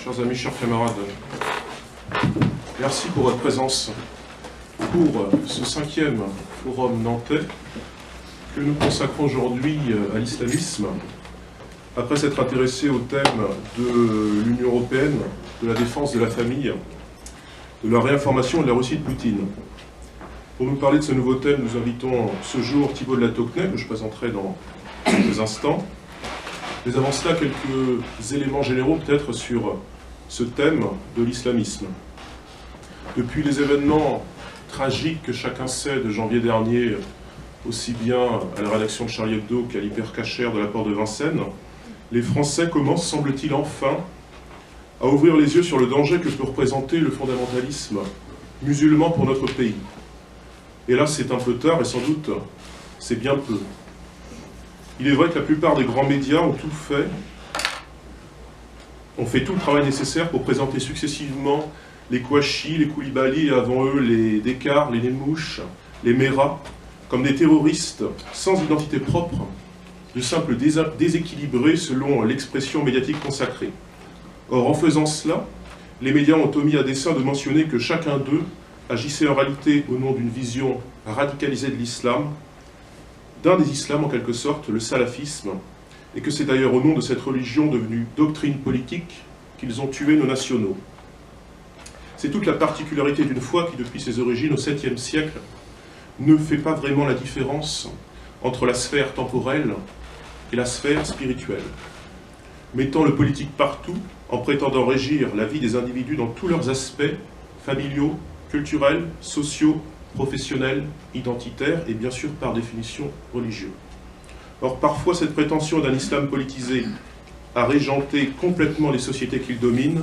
chers amis, chers camarades, merci pour votre présence pour ce 5e forum nantais que nous consacrons aujourd'hui à l'islamisme, après s'être intéressé au thème de l'Union européenne, de la défense de la famille, de la réinformation et de la Russie de Poutine. Pour nous parler de ce nouveau thème, nous invitons ce jour Thibault de la Tocquenay, que je présenterai dans quelques instants. Mais avant cela, quelques éléments généraux peut-être sur ce thème de l'islamisme. Depuis les événements tragiques que chacun sait de janvier dernier, aussi bien à la rédaction de Charlie Hebdo qu'à l'hypercachère de la porte de Vincennes, les Français commencent, semble-t-il enfin, à ouvrir les yeux sur le danger que peut représenter le fondamentalisme musulman pour notre pays. Et là, c'est un peu tard et sans doute, c'est bien peu. Il est vrai que la plupart des grands médias ont fait tout le travail nécessaire pour présenter successivement les Kouachi, les Koulibaly et avant eux les Descartes, les Nemouche, les Mera, comme des terroristes sans identité propre, de simples déséquilibrés selon l'expression médiatique consacrée. Or, en faisant cela, les médias ont omis à dessein de mentionner que chacun d'eux agissait en réalité au nom d'une vision radicalisée de l'islam, d'un des islams en quelque sorte, le salafisme, et que c'est d'ailleurs au nom de cette religion devenue doctrine politique qu'ils ont tué nos nationaux. C'est toute la particularité d'une foi qui, depuis ses origines au 7e siècle, ne fait pas vraiment la différence entre la sphère temporelle et la sphère spirituelle. Mettant le politique partout, en prétendant régir la vie des individus dans tous leurs aspects, familiaux, culturels, sociaux, professionnels, identitaires et bien sûr par définition religieux. Or parfois cette prétention d'un islam politisé à régenter complètement les sociétés qu'il domine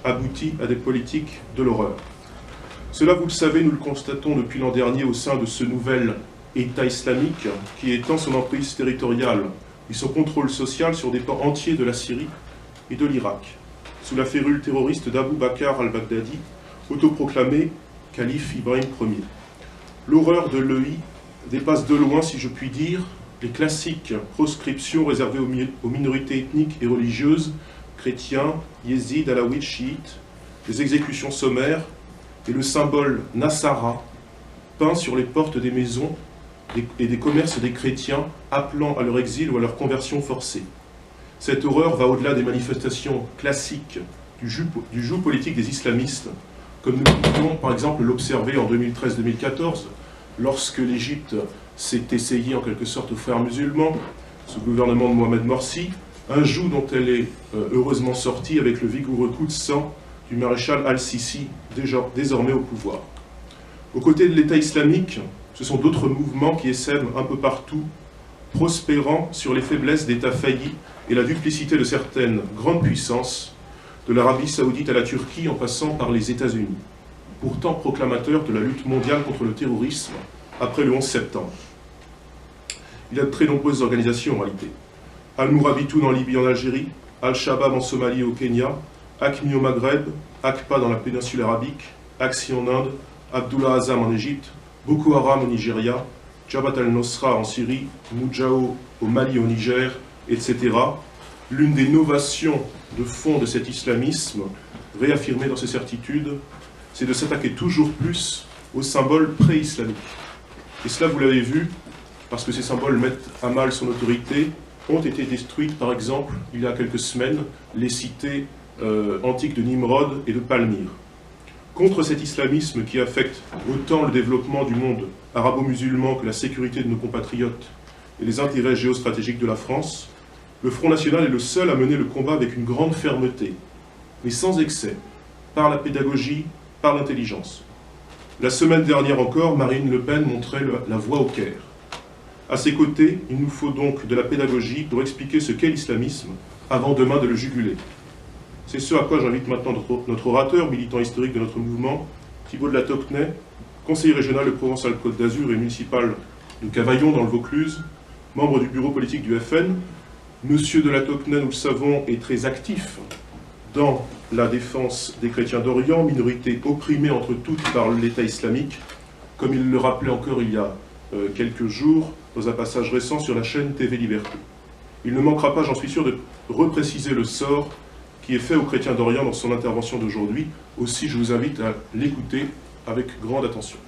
aboutit à des politiques de l'horreur. Cela, vous le savez, nous le constatons depuis l'an dernier au sein de ce nouvel État islamique qui étend son emprise territoriale et son contrôle social sur des pans entiers de la Syrie et de l'Irak, sous la férule terroriste d'Abu Bakr al-Baghdadi, autoproclamé calife Ibrahim Ier. L'horreur de l'EI dépasse de loin, si je puis dire, les classiques proscriptions réservées aux minorités ethniques et religieuses, chrétiens, yézidis, alaouites, chiites, les exécutions sommaires et le symbole Nassara peint sur les portes des maisons et des commerces des chrétiens appelant à leur exil ou à leur conversion forcée. Cette horreur va au-delà des manifestations classiques du joug politique des islamistes, comme nous pouvons par exemple l'observer en 2013-2014, lorsque l'Égypte s'est essayée en quelque sorte aux frères musulmans, sous le gouvernement de Mohamed Morsi, un joug dont elle est heureusement sortie avec le vigoureux coup de sang du maréchal al-Sisi, désormais au pouvoir. Aux côtés de l'État islamique, ce sont d'autres mouvements qui essaiment un peu partout, prospérant sur les faiblesses d'États faillis et la duplicité de certaines grandes puissances, de l'Arabie saoudite à la Turquie en passant par les États-Unis, pourtant proclamateurs de la lutte mondiale contre le terrorisme après le 11 septembre. Il y a de très nombreuses organisations en réalité. Al-Mourabitoun en Libye et en Algérie, Al-Shabaab en Somalie et au Kenya, ACMI au Maghreb, ACPA dans la péninsule arabique, AXI en Inde, Abdullah Azzam en Égypte, Boko Haram au Nigeria, Jabhat al-Nosra en Syrie, Moudjahou au Mali et au Niger, etc. L'une des novations de fond de cet islamisme, réaffirmée dans ses certitudes, c'est de s'attaquer toujours plus aux symboles pré-islamiques. Et cela, vous l'avez vu, parce que ces symboles mettent à mal son autorité, ont été détruites, par exemple, il y a quelques semaines, les cités antiques de Nimrod et de Palmyre. Contre cet islamisme qui affecte autant le développement du monde arabo-musulman que la sécurité de nos compatriotes et les intérêts géostratégiques de la France, le Front National est le seul à mener le combat avec une grande fermeté, mais sans excès, par la pédagogie, par l'intelligence. La semaine dernière encore, Marine Le Pen montrait la voie au Caire. À ses côtés, il nous faut donc de la pédagogie pour expliquer ce qu'est l'islamisme, avant demain de le juguler. C'est ce à quoi j'invite maintenant notre orateur, militant historique de notre mouvement, Thibault de la Tocquenay, conseiller régional de Provence-Alpes-Côte d'Azur et municipal de Cavaillon dans le Vaucluse, membre du bureau politique du FN. Monsieur de la Tocquenay, nous le savons, est très actif dans la défense des chrétiens d'Orient, minorité opprimée entre toutes par l'État islamique, comme il le rappelait encore il y a quelques jours dans un passage récent sur la chaîne TV Liberté. Il ne manquera pas, j'en suis sûr, de repréciser le sort qui est fait aux chrétiens d'Orient dans son intervention d'aujourd'hui. Aussi, je vous invite à l'écouter avec grande attention.